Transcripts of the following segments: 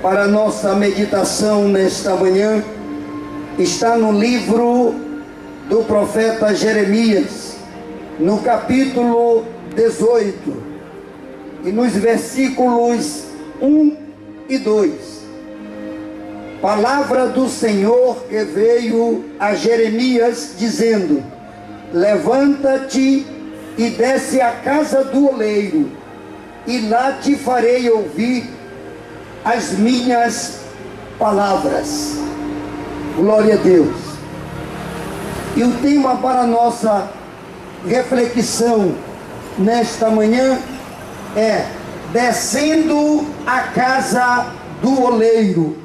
para nossa meditação nesta manhã está no livro do profeta Jeremias, no capítulo 18, e nos versículos 1 e 2. Palavra do Senhor que veio a Jeremias dizendo: levanta-te e desce à casa do oleiro, e lá te farei ouvir as minhas palavras. Glória a Deus. E o tema para nossa reflexão nesta manhã é descendo à casa do oleiro.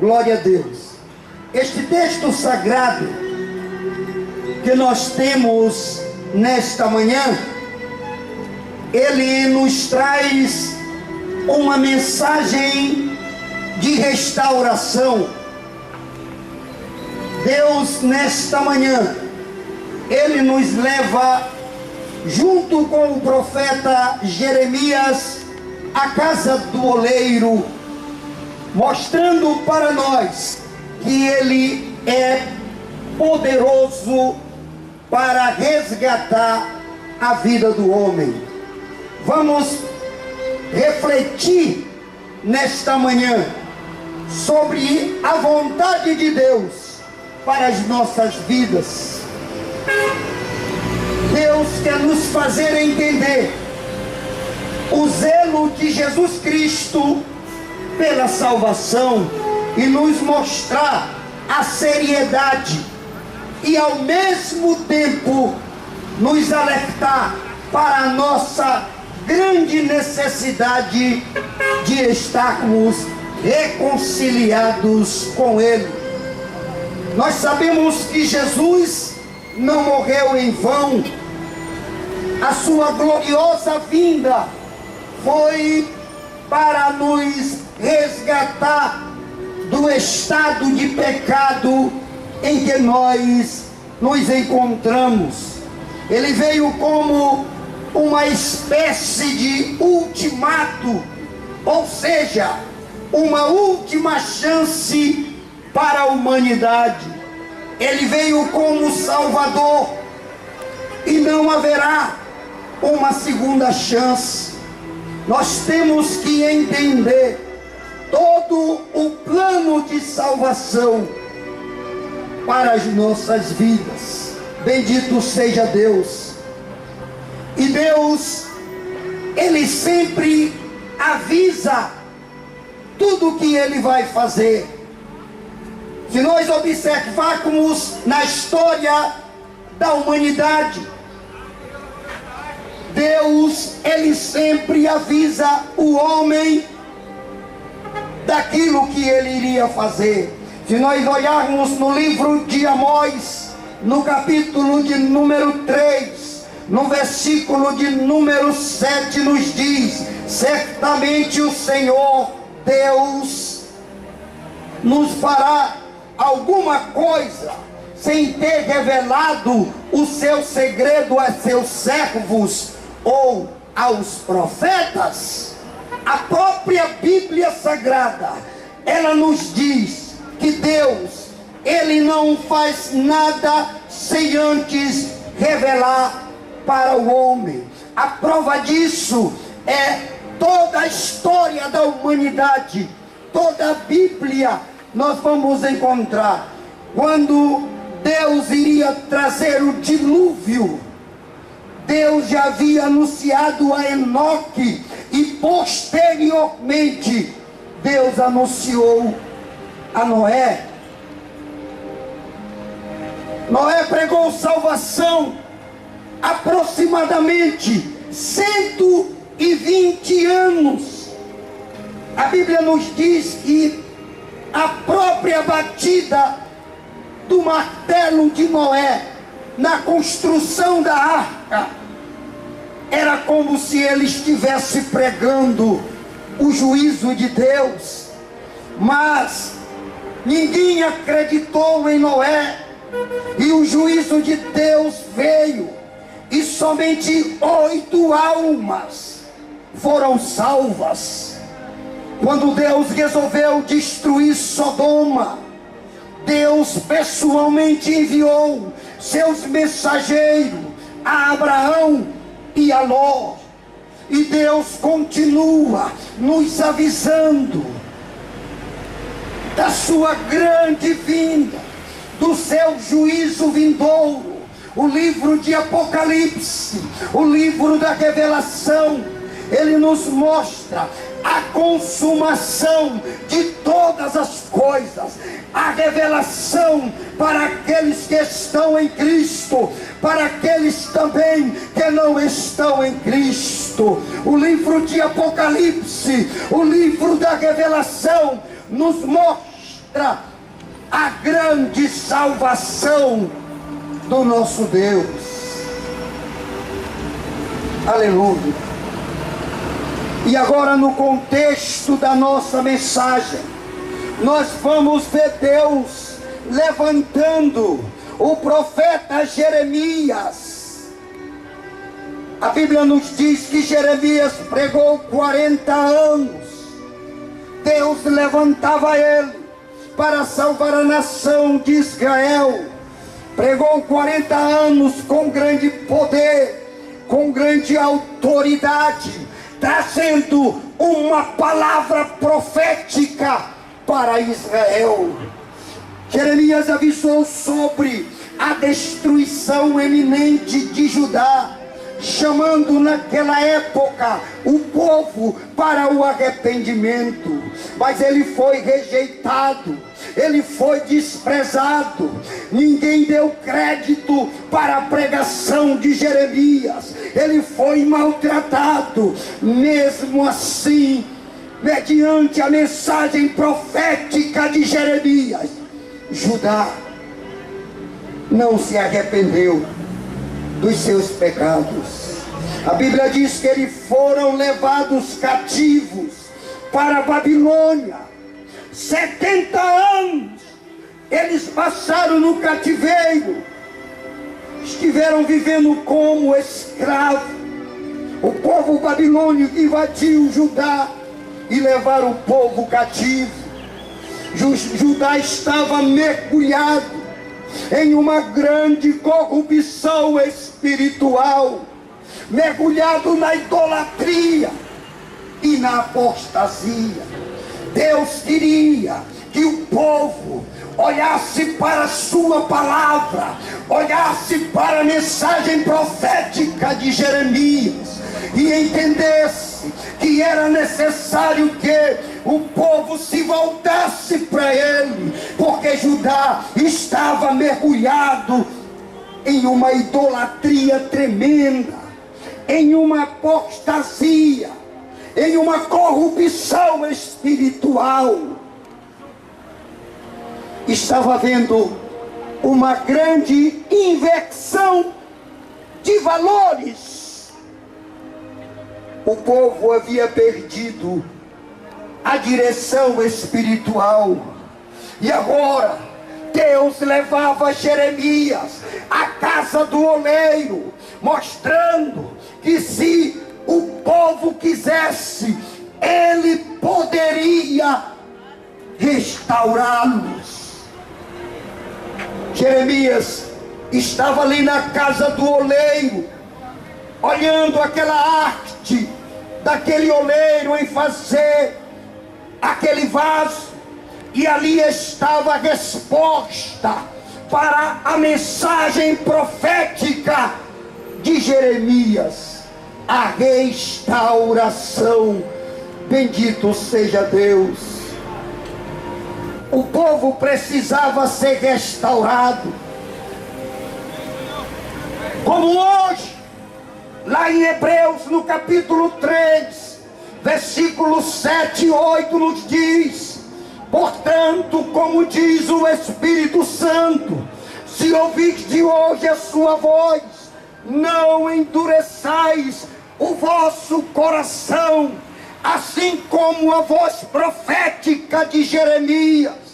Glória a Deus. Este texto sagrado que nós temos nesta manhã, ele nos traz uma mensagem de restauração. Deus, nesta manhã, ele nos leva, junto com o profeta Jeremias, à casa do oleiro, mostrando para nós que ele é poderoso para resgatar a vida do homem. Vamos refletir nesta manhã sobre a vontade de Deus para as nossas vidas. Deus quer nos fazer entender o zelo de Jesus Cristo pela salvação e nos mostrar a seriedade e ao mesmo tempo nos alertar para a nossa grande necessidade de estarmos reconciliados com Ele. Nós sabemos que Jesus não morreu em vão. A sua gloriosa vinda foi para nos resgatar do estado de pecado em que nós nos encontramos. Ele veio como uma espécie de ultimato, ou seja, uma última chance para a humanidade. Ele veio como Salvador e não haverá uma segunda chance. Nós temos que entender todo o plano de salvação para as nossas vidas. Bendito seja Deus. E Deus, Ele sempre avisa tudo o que Ele vai fazer. Se nós observarmos na história da humanidade, Deus, Ele sempre avisa o homem daquilo que Ele iria fazer. Se nós olharmos no livro de Amós, no capítulo de número 3, no versículo de número 7, nos diz: certamente o Senhor Deus nos fará alguma coisa sem ter revelado o seu segredo a seus servos ou aos profetas. A própria Bíblia Sagrada, ela nos diz que Deus, Ele não faz nada sem antes revelar para o homem. A prova disso é toda a história da humanidade. Toda a Bíblia nós vamos encontrar. Quando Deus iria trazer o dilúvio, Deus já havia anunciado a Enoque, e posteriormente Deus anunciou a Noé. Noé pregou salvação aproximadamente 120 anos. A Bíblia nos diz que a própria batida do martelo de Noé na construção da arca era como se ele estivesse pregando o juízo de Deus. Mas ninguém acreditou em Noé, e o juízo de Deus veio, e somente 8 almas foram salvas. Quando Deus resolveu destruir Sodoma, Deus pessoalmente enviou seus mensageiros a Abraão e a Ló. E Deus continua nos avisando da sua grande vinda, do seu juízo vindouro. O livro de Apocalipse, o livro da revelação, ele nos mostra a consumação de todas as coisas, a revelação para aqueles que estão em Cristo, para aqueles também que não estão em Cristo. O livro de Apocalipse, o livro da revelação, nos mostra a grande salvação do nosso Deus. Aleluia. E agora, no contexto da nossa mensagem, nós vamos ver Deus levantando o profeta Jeremias. A Bíblia nos diz que Jeremias pregou 40 anos. Deus levantava ele para salvar a nação de Israel. Pregou 40 anos com grande poder, com grande autoridade, trazendo uma palavra profética para Israel. Jeremias avisou sobre a destruição eminente de Judá, chamando naquela época o povo para o arrependimento. Mas ele foi rejeitado, ele foi desprezado. Ninguém deu crédito para a pregação de Jeremias. Ele foi maltratado. Mesmo assim, mediante a mensagem profética de Jeremias, Judá não se arrependeu dos seus pecados. A Bíblia diz que eles foram levados cativos para a Babilônia. 70 anos eles passaram no cativeiro, estiveram vivendo como escravos. O povo babilônico invadiu Judá e levaram o povo cativo. Judá estava mergulhado em uma grande corrupção espiritual, mergulhado na idolatria e na apostasia. Deus queria que o povo olhasse para a sua palavra, olhasse para a mensagem profética de Jeremias e entendesse que era necessário que o povo se voltasse para ele, porque Judá estava mergulhado em uma idolatria tremenda, em uma apostasia, em uma corrupção espiritual. Estava havendo uma grande inversão de valores. O povo havia perdido a direção espiritual. E agora Deus levava Jeremias à casa do oleiro, mostrando que se o povo quisesse, ele poderia restaurá-los. Jeremias estava ali na casa do oleiro, olhando aquela arte daquele oleiro em fazer aquele vaso, e ali estava a resposta para a mensagem profética de Jeremias: a restauração. Bendito seja Deus. O povo precisava ser restaurado, como hoje, lá em Hebreus, no capítulo 3, versículos 7 e 8, nos diz: portanto, como diz o Espírito Santo, se ouvirdes hoje a sua voz, não endureçais o vosso coração, assim como a voz profética de Jeremias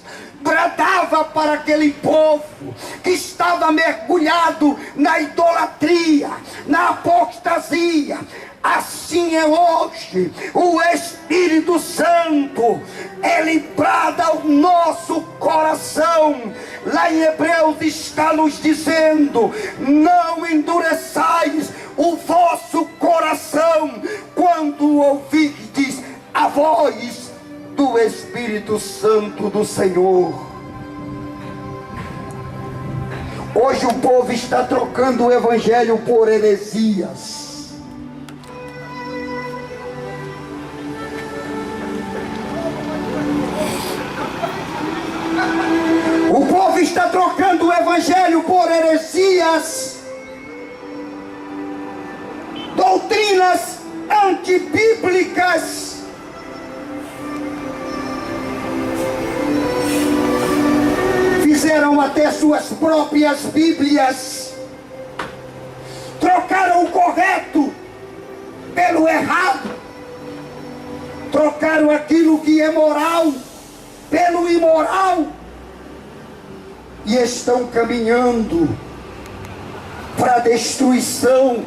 bradava para aquele povo que estava mergulhado na idolatria, na apostasia. Assim é hoje, o Espírito Santo, ele brada ao nosso coração. Lá em Hebreus está nos dizendo: não endureçais o vosso coração quando ouvirdes a voz do Espírito Santo do Senhor. Hoje o povo está trocando o Evangelho por heresias. O povo está trocando o Evangelho por heresias, doutrinas antibíblicas. Fizeram até suas próprias Bíblias, trocaram o correto pelo errado, trocaram aquilo que é moral pelo imoral, e estão caminhando para a destruição.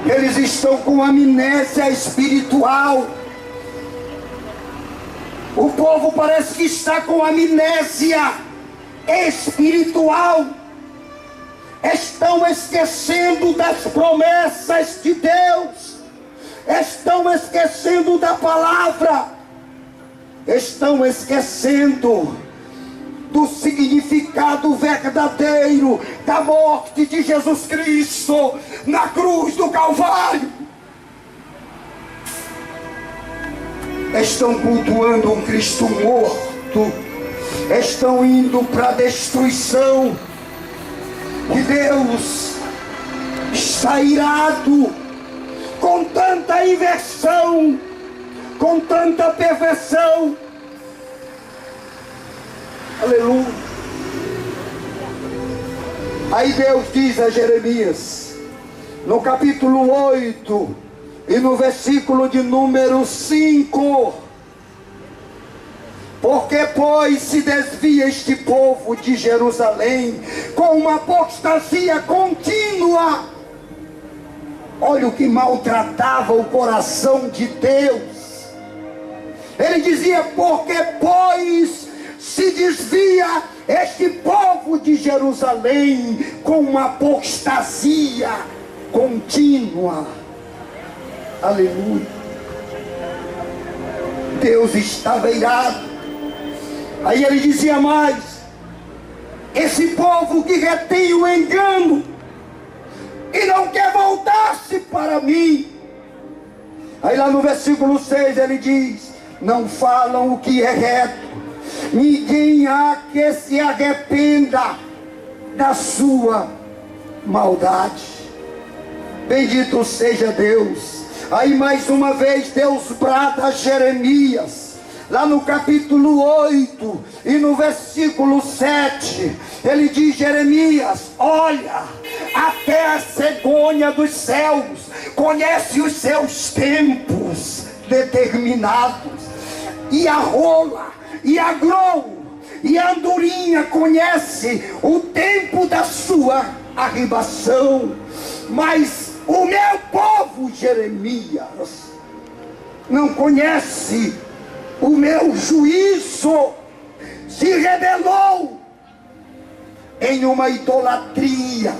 Eles estão com amnésia espiritual. O povo parece que está com amnésia espiritual. Estão esquecendo das promessas de Deus. Estão esquecendo da palavra. Estão esquecendo do significado verdadeiro da morte de Jesus Cristo na cruz do Calvário. Estão cultuando um Cristo morto, estão indo para a destruição. E Deus está irado com tanta inversão, com tanta perversão. Aleluia. Aí Deus diz a Jeremias, no capítulo 8 e no versículo de número 5: porque pois se desvia este povo de Jerusalém com uma apostasia contínua. Olha o que maltratava o coração de Deus. Ele dizia: porque pois se desvia este povo de Jerusalém com uma apostasia contínua. Aleluia. Deus estava irado. Aí ele dizia mais: esse povo que retém o engano e não quer voltar-se para mim. Aí lá no versículo 6 ele diz: não falam o que é reto, ninguém há que se arrependa da sua maldade. Bendito seja Deus. Aí mais uma vez Deus brada a Jeremias, lá no capítulo 8 e no versículo 7, ele diz: Jeremias, olha, até a cegonha dos céus conhece os seus tempos determinados, e a rola, e a grou, e a andorinha conhece o tempo da sua arribação, mas o meu povo, Jeremias, não conhece o meu juízo. Se rebelou em uma idolatria,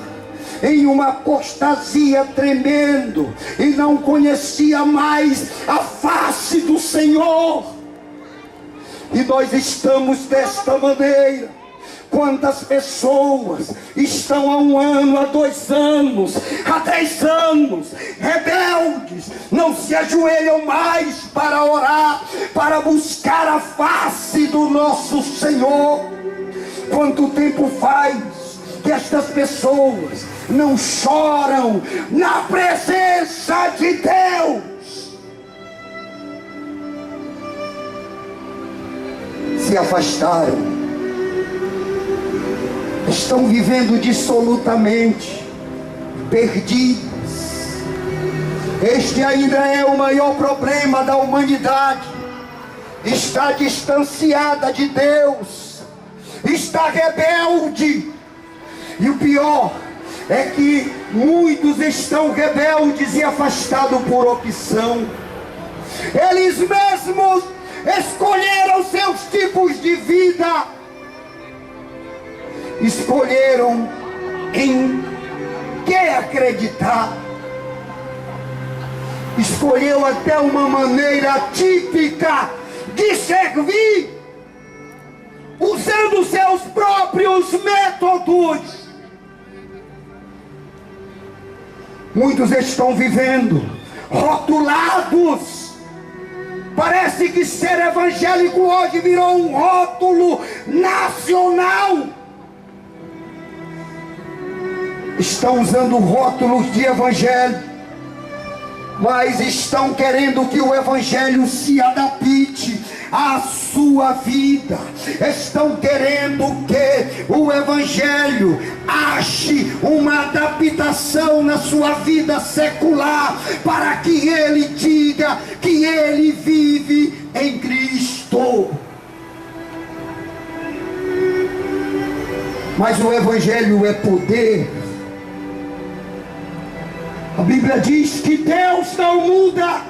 em uma apostasia tremendo, e não conhecia mais a face do Senhor. E nós estamos desta maneira. Quantas pessoas estão há 1 ano, há 2 anos, há 10 anos, rebeldes, não se ajoelham mais para orar, para buscar a face do nosso Senhor. Quanto tempo faz que estas pessoas não choram na presença de Deus? Se afastaram. Estão vivendo dissolutamente, perdidos. Este ainda é o maior problema da humanidade. está distanciada de Deus, está rebelde. E o pior é que muitos estão rebeldes e afastados por opção. Eles mesmos escolheram seus tipos de vida, escolheram em que acreditar, escolheu até uma maneira típica de servir, usando seus próprios métodos. Muitos estão vivendo rotulados. Parece que ser evangélico hoje virou um rótulo nacional. Estão usando rótulos de evangelho, mas estão querendo que o evangelho se adapte à sua vida. Estão querendo que o evangelho ache uma adaptação na sua vida secular, para que ele diga que ele vive em Cristo. Mas o evangelho é poder. A Bíblia diz que Deus não muda,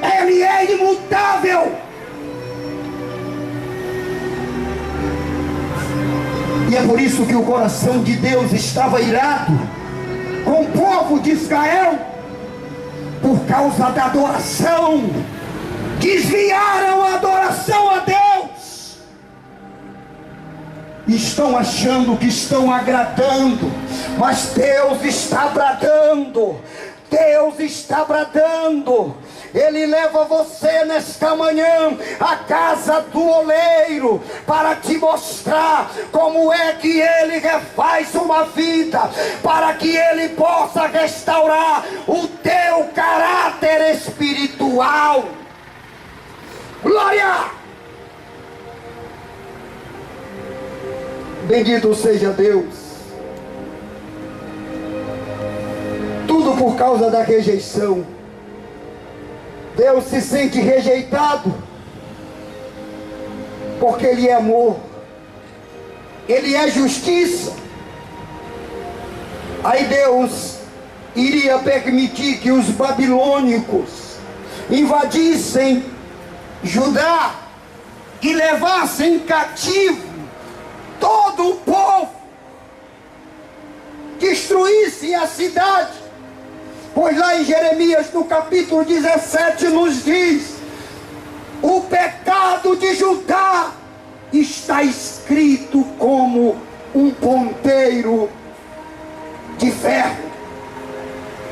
Ele é imutável. E é por isso que o coração de Deus estava irado com o povo de Israel, por causa da adoração. Desviaram a adoração a Deus, estão achando que estão agradando, mas Deus está bradando. Deus está bradando. Ele leva você nesta manhã à casa do oleiro, para te mostrar como é que Ele refaz uma vida, para que Ele possa restaurar o teu caráter espiritual. Glória! Bendito seja Deus. Tudo por causa da rejeição. Deus se sente rejeitado, porque Ele é amor, Ele é justiça. Aí Deus iria permitir que os babilônicos invadissem Judá e levassem cativo todo o povo, destruíssem a cidade. Pois lá em Jeremias, no capítulo 17, nos diz: o pecado de Judá está escrito como um ponteiro de ferro.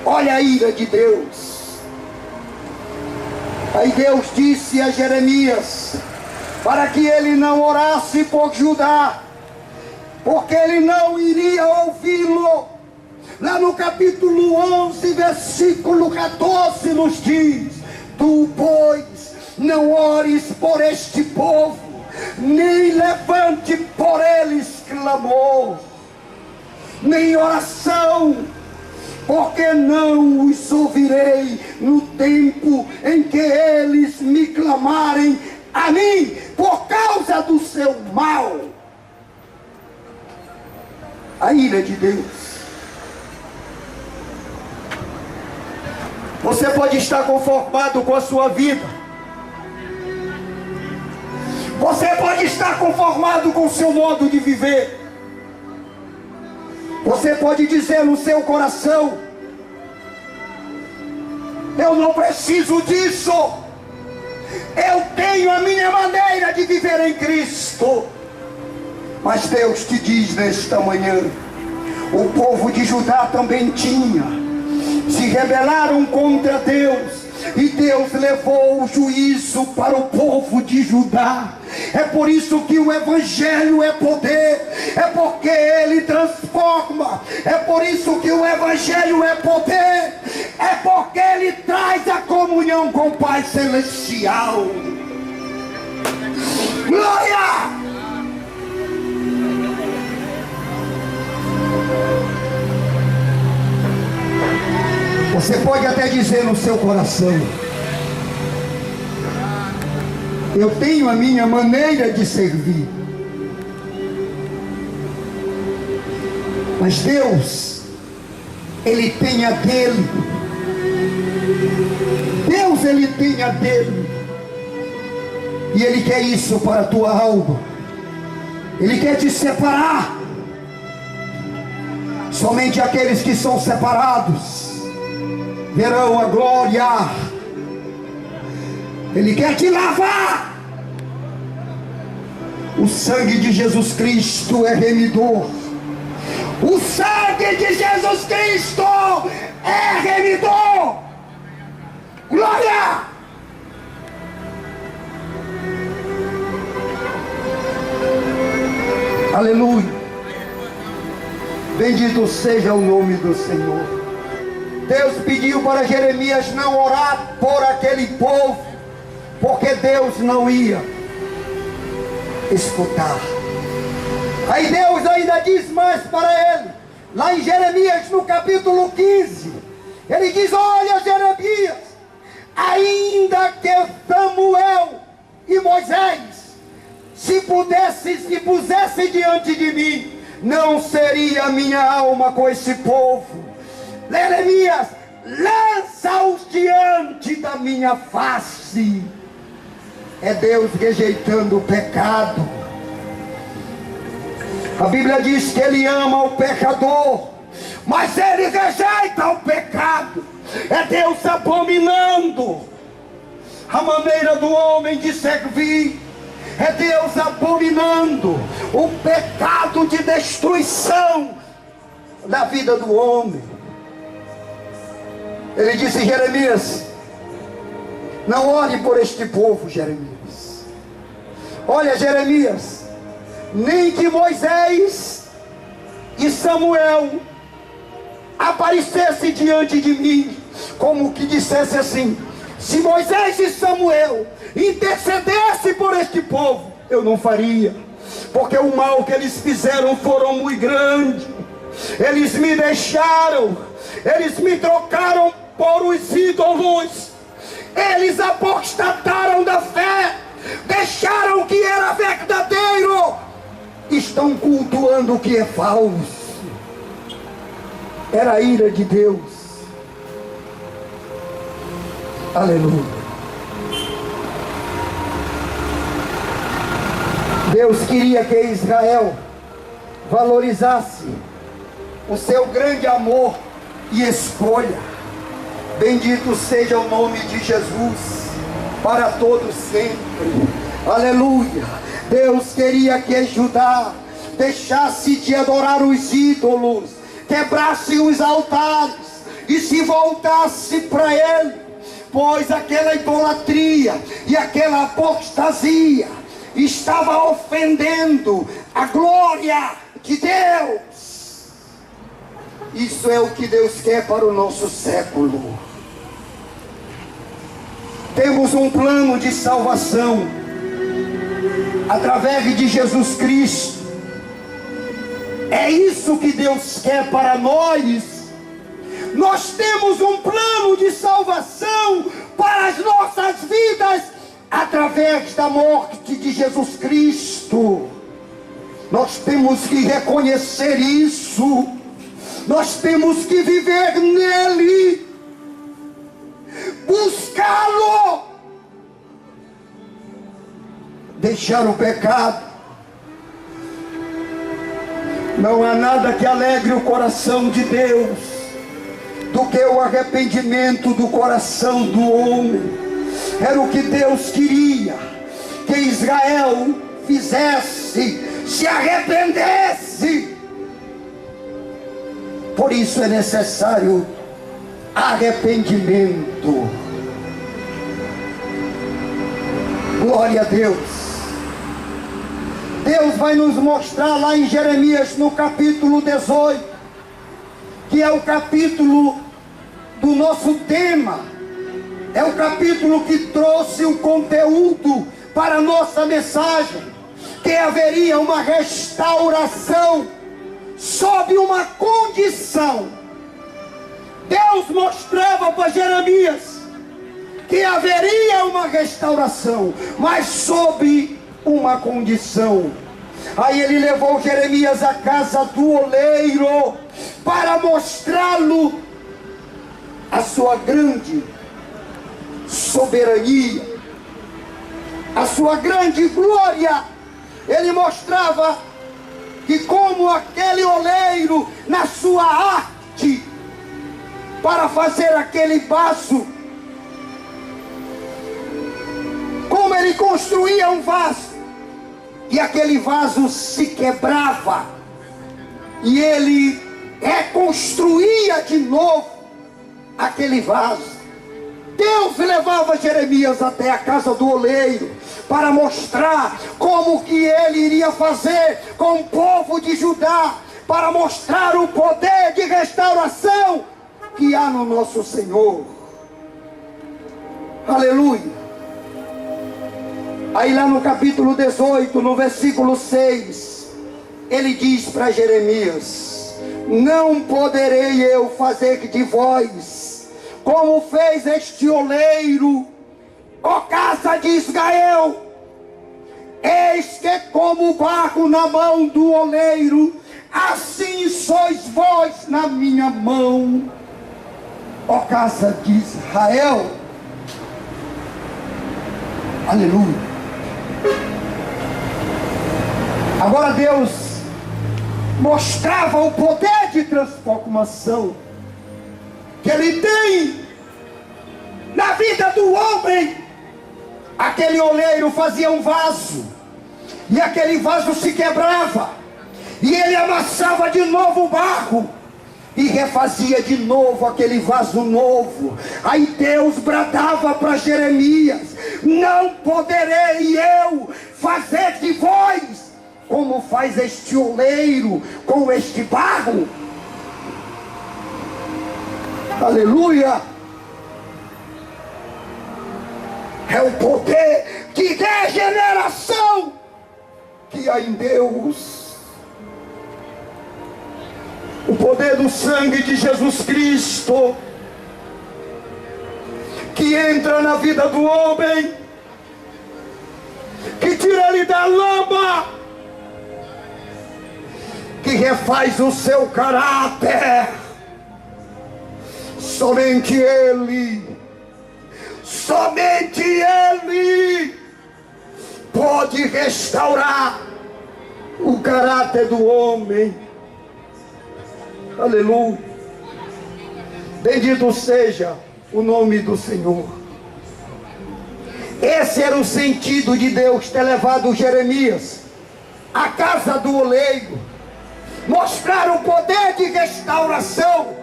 Olha a ira de Deus. Aí Deus disse a Jeremias para que ele não orasse por Judá, porque ele não iria ouvi-lo. Lá no capítulo 11, versículo 14, nos diz: tu, pois, não ores por este povo, nem levante por eles clamor, nem oração, porque não os ouvirei no tempo em que eles me clamarem a mim, por causa do seu mal. A ira de Deus. Você pode estar conformado com a sua vida, você pode estar conformado com o seu modo de viver, você pode dizer no seu coração: eu não preciso disso, eu tenho a minha maneira de viver em Cristo. Mas Deus te diz nesta manhã: o povo de Judá também tinha. Se rebelaram contra Deus, e Deus levou o juízo para o povo de Judá. É por isso que o evangelho é poder, é porque ele transforma. É por isso que o evangelho é poder, é porque ele traz a comunhão com o Pai Celestial. Glória! Você pode até dizer no seu coração: Eu tenho a minha maneira de servir. Mas Deus, Ele tem a dele. Deus, Ele tem a dele. E Ele quer isso para a tua alma. Ele quer te separar. Somente aqueles que são separados verão a glória. Ele quer te lavar. O sangue de Jesus Cristo é remidor. O sangue de Jesus Cristo é remidor. Glória! Aleluia! Bendito seja o nome do Senhor. Deus pediu para Jeremias não orar por aquele povo, porque Deus não ia escutar. Aí Deus ainda diz mais para ele, lá em Jeremias no capítulo 15, ele diz: olha, Jeremias, ainda que Samuel e Moisés se pusesse diante de mim, não seria a minha alma com esse povo. Jeremias, lança-os diante da minha face. É Deus rejeitando o pecado. A Bíblia diz que Ele ama o pecador, mas Ele rejeita o pecado. É Deus abominando a maneira do homem de servir. É Deus abominando o pecado de destruição da vida do homem. Ele disse: Jeremias, não ore por este povo, Jeremias. Olha, Jeremias, nem que Moisés e Samuel aparecesse diante de mim, como que dissesse assim: se Moisés e Samuel intercedesse por este povo, eu não faria, porque o mal que eles fizeram foram muito grande. Eles me deixaram, eles me trocaram por os ídolos, eles apostataram da fé, deixaram o que era verdadeiro, estão cultuando o que é falso. Era a ira de Deus. Aleluia. Deus queria que Israel valorizasse o seu grande amor e escolha. Bendito seja o nome de Jesus para todos sempre. Aleluia. Deus queria que Judá deixasse de adorar os ídolos, quebrasse os altares e se voltasse para Ele, pois aquela idolatria e aquela apostasia estava ofendendo a glória de Deus. Isso é o que Deus quer para o nosso século. Temos um plano de salvação através de Jesus Cristo. É isso que Deus quer para nós. Nós temos um plano de salvação para as nossas vidas através da morte de Jesus Cristo. Nós temos que reconhecer isso. Nós temos que viver nele, buscá-lo, deixar o pecado. Não há nada que alegre o coração de Deus do que o arrependimento do coração do homem. Era o que Deus queria que Israel fizesse, se arrependesse. Por isso é necessário arrependimento. Glória a Deus. Deus vai nos mostrar lá em Jeremias no capítulo 18, que é o capítulo do nosso tema. É o capítulo que trouxe o conteúdo para a nossa mensagem, que haveria uma restauração sob uma condição. Deus mostrava para Jeremias que haveria uma restauração, mas sob uma condição. Aí ele levou Jeremias à casa do oleiro para mostrá-lo a sua grande soberania, a sua grande glória. Ele mostrava que como aquele oleiro, na sua arte para fazer aquele vaso, como ele construía um vaso, e aquele vaso se quebrava, e ele reconstruía de novo aquele vaso. Deus levava Jeremias até a casa do oleiro para mostrar como que ele iria fazer com o povo de Judá, para mostrar o poder de restauração que há no nosso Senhor. Aleluia. Aí lá no capítulo 18, no versículo 6, ele diz para Jeremias: não poderei eu fazer de vós como fez este oleiro, ó casa de Israel. Eis que como barro na mão do oleiro, assim sois vós na minha mão, ó casa de Israel. Aleluia. Agora Deus mostrava o poder de transformação que Ele tem na vida do homem. Aquele oleiro fazia um vaso, e aquele vaso se quebrava, e ele amassava de novo o barro, e refazia de novo aquele vaso novo. Aí Deus bradava para Jeremias: não poderei eu fazer de vós como faz este oleiro com este barro. Aleluia. É o poder de regeneração que há em Deus. O poder do sangue de Jesus Cristo, que entra na vida do homem, que tira ele da lama, que refaz o seu caráter. Somente Ele pode restaurar o caráter do homem. Aleluia. Bendito seja o nome do Senhor. Esse era o sentido de Deus ter levado Jeremias à casa do oleiro, mostrar o poder de restauração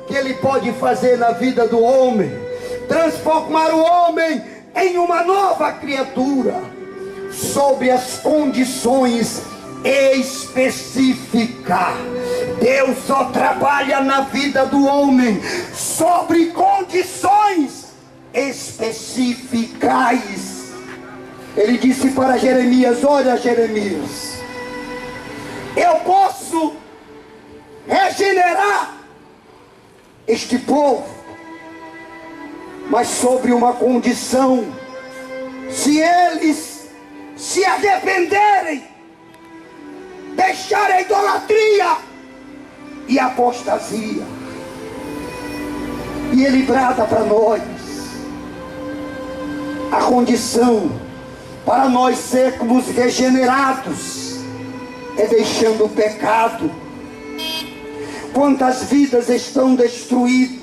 que Ele pode fazer na vida do homem, transformar o homem em uma nova criatura, sob as condições específicas. Deus só trabalha na vida do homem sobre condições específicas. Ele disse para Jeremias: olha, Jeremias, eu posso regenerar este povo, mas sobre uma condição: se eles se arrependerem, deixarem a idolatria e a apostasia. E Ele brada para nós: a condição para nós sermos regenerados é deixando o pecado. Quantas vidas estão destruídas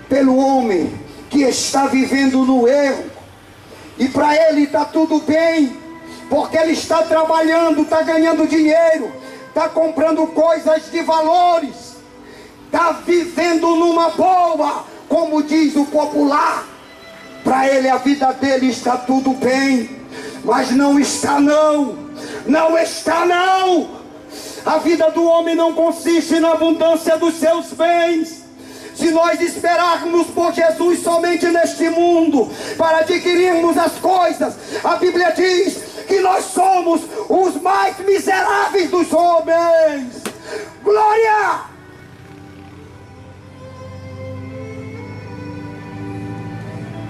pelo homem que está vivendo no erro, e para ele está tudo bem, porque ele está trabalhando, está ganhando dinheiro, está comprando coisas de valores, está vivendo numa boa, como diz o popular. Para ele a vida dele está tudo bem, mas não está não, não está não. A vida do homem não consiste na abundância dos seus bens. Se nós esperarmos por Jesus somente neste mundo para adquirirmos as coisas, a Bíblia diz que nós somos os mais miseráveis dos homens. Glória!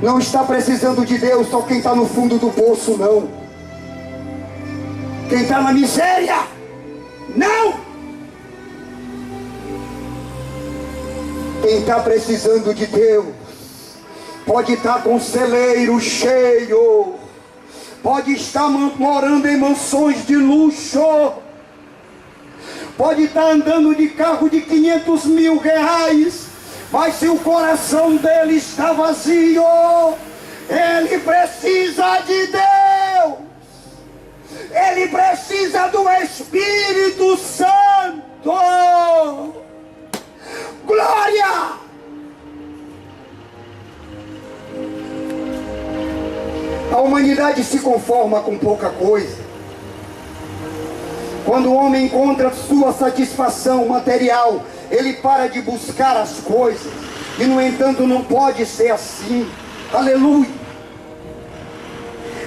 Não está precisando de Deus só quem está no fundo do poço, não. Quem está na miséria, não. Quem está precisando de Deus pode estar com o celeiro cheio, pode estar morando em mansões de luxo, pode estar andando de carro de 500 mil reais, mas se o coração dele está vazio, ele precisa de Deus, ele precisa do Espírito Santo. Glória! A humanidade se conforma com pouca coisa. Quando o homem encontra sua satisfação material, ele para de buscar as coisas. E no entanto não pode ser assim. Aleluia!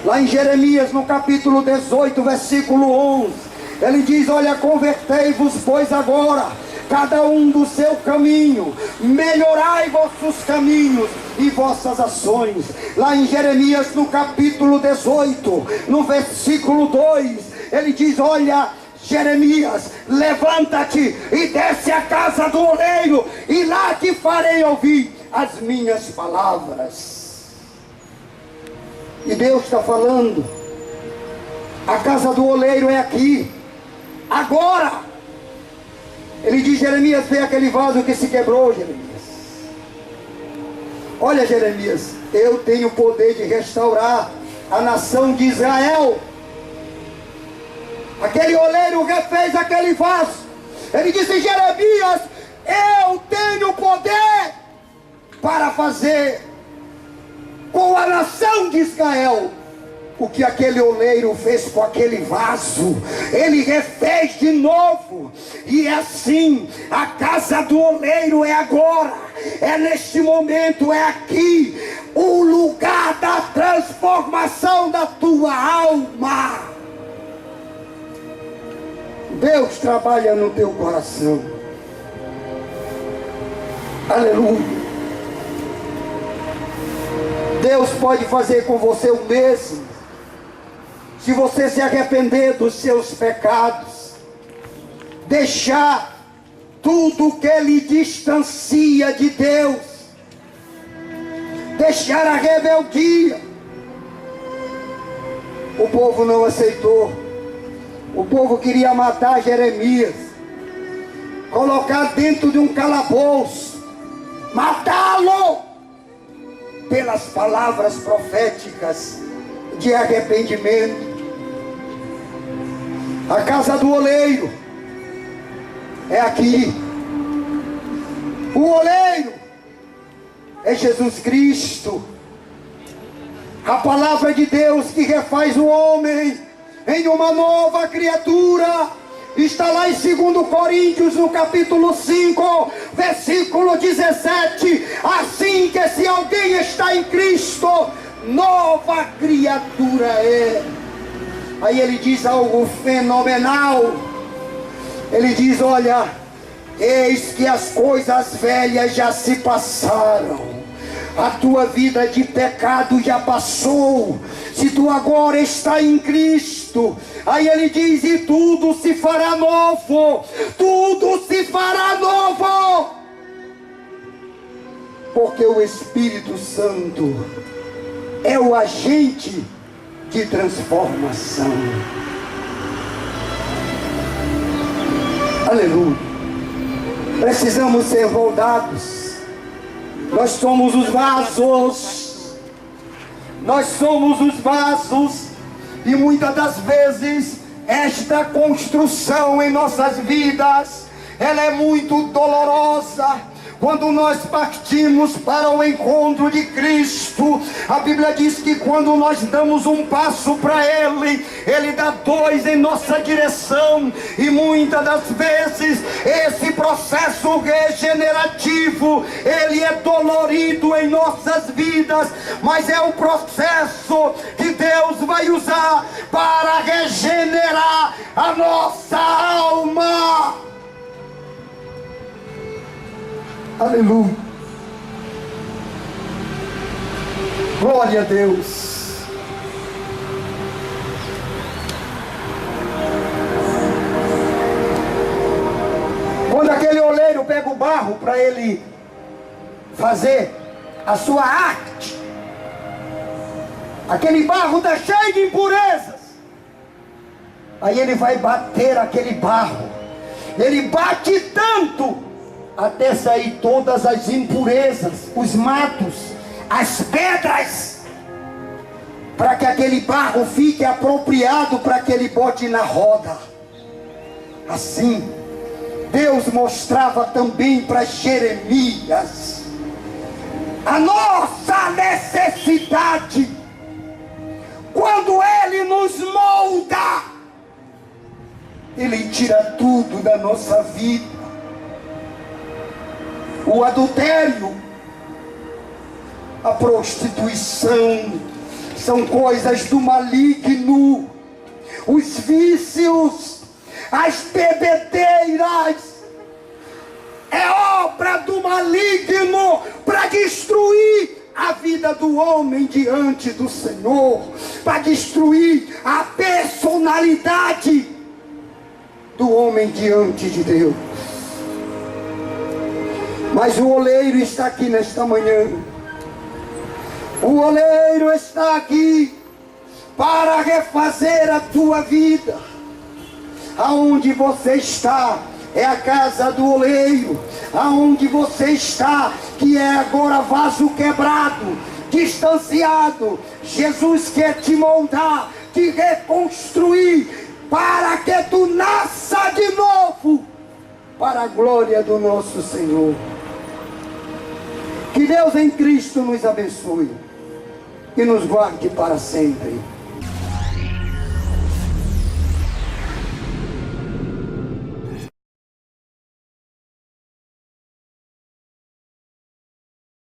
Lá em Jeremias, no capítulo 18, versículo 11, ele diz: olha, convertei-vos, pois agora, cada um do seu caminho, melhorai vossos caminhos e vossas ações. Lá em Jeremias, no capítulo 18, no versículo 2, ele diz: olha, Jeremias, levanta-te e desce à casa do oleiro, e lá te farei ouvir as minhas palavras. E Deus está falando, a casa do oleiro é aqui, agora. Ele diz: Jeremias, vê aquele vaso que se quebrou, Jeremias. Olha, Jeremias, eu tenho o poder de restaurar a nação de Israel. Aquele oleiro refez aquele vaso. Ele disse: Jeremias, eu tenho poder para fazer com a nação de Israel o que aquele oleiro fez com aquele vaso. Ele refez de novo. E assim, a casa do oleiro é agora, é neste momento, é aqui o lugar da transformação da tua alma. Deus trabalha no teu coração. Aleluia. Deus pode fazer com você o mesmo, se você se arrepender dos seus pecados, deixar tudo que lhe distancia de Deus, deixar a rebeldia. O povo não aceitou. O povo queria matar Jeremias, colocar dentro de um calabouço, matá-lo pelas palavras proféticas de arrependimento. A casa do oleiro é aqui. O oleiro é Jesus Cristo, a palavra de Deus que refaz o homem em uma nova criatura. Está lá em 2 Coríntios, no capítulo 5, versículo 17. Assim que se alguém está em Cristo, nova criatura é. Aí ele diz algo fenomenal. Ele diz: olha, eis que as coisas velhas já se passaram, a tua vida de pecado já passou, se tu agora está em Cristo. Aí ele diz: e tudo se fará novo, tudo se fará novo, porque o Espírito Santo é o agente de transformação. Aleluia. Precisamos ser moldados. Nós somos os vasos. Nós somos os vasos. E muitas das vezes esta construção em nossas vidas, ela é muito dolorosa. Quando nós partimos para o encontro de Cristo, a Bíblia diz que quando nós damos um passo para Ele, Ele dá dois em nossa direção. E muitas das vezes esse processo regenerativo, ele é dolorido em nossas vidas, mas é o processo que Deus vai usar para regenerar a nossa alma. Aleluia. Glória a Deus. Quando aquele oleiro pega o barro para ele fazer a sua arte, aquele barro está cheio de impurezas. Aí ele vai bater aquele barro. Ele bate tanto até sair todas as impurezas, os matos, as pedras, para que aquele barro fique apropriado para que ele bote na roda. Assim, Deus mostrava também para Jeremias a nossa necessidade. Quando Ele nos molda, Ele tira tudo da nossa vida. O adultério, a prostituição, são coisas do maligno. Os vícios, as bebedeiras, é obra do maligno para destruir a vida do homem diante do Senhor, para destruir a personalidade do homem diante de Deus. Mas o oleiro está aqui nesta manhã. O oleiro está aqui para refazer a tua vida. Aonde você está é a casa do oleiro. Aonde você está, que é agora vaso quebrado, distanciado, Jesus quer te moldar, te reconstruir, para que tu nasça de novo, para a glória do nosso Senhor. Que Deus em Cristo nos abençoe e nos guarde para sempre.